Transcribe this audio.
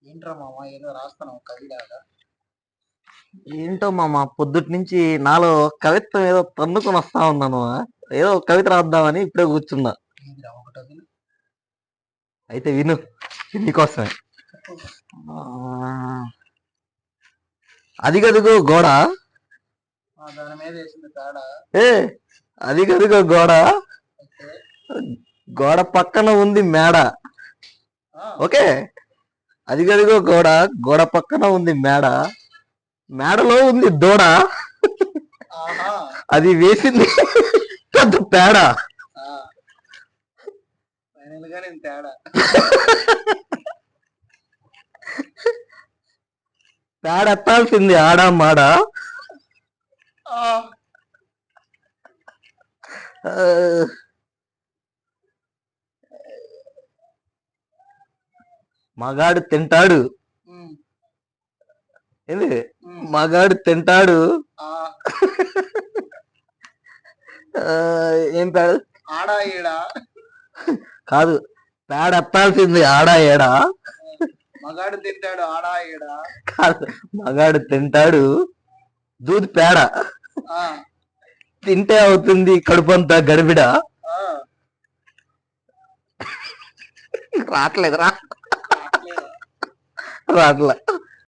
ఏంట్రా మామ ఏదో రాస్తున్నావు కవిలాగా? ఏంటో మామ పొద్దుటి నుంచి నాలో కవిత్వం ఏదో తన్నుకొని వస్తా ఉన్నాను. ఏదో కవిత రాద్దామని ఇప్పుడే కూర్చున్నా. ఏందిరా ఒకటి వదిలి అయితే విను, ఇది నీకోసమే. చెప్పు. అదిగదిగో గోడ, దాని మీద వేసింది తేడా ఏ అదిగదిగో గోడ, అయితే గోడ పక్కన ఉంది మేడ. ఆ, ఓకే, అదిగదిగో గోడ, గోడ పక్కన ఉంది మేడ, మేడలో ఉంది దూడ, ఆహా అది వేసింది పెద్ద పేడ. ఫైనల్ గా నేను తేడా పేడ ఎత్తాల్సింది ఆడా మాడ. ఆ, ఆ, మగాడు తింటాడు. ఉమ్, ఏంది? ఉమ్, మగాడు తింటాడు. ఆ, ఆ, ఏం పేడ? ఆడా ఈడా కాదు, పేడ ఎత్తాల్సింది ఆడా ఏడా. మగాడు తింటాడు ఆడా ఈడా. కాదు, మగాడు తింటాడు దూది పేడ, ఆ, తింటే అవుతుంది కడుపంతా గడిబిడ. ఆ, రావట్లేదురా, రావట్లేదా? రావట్లే.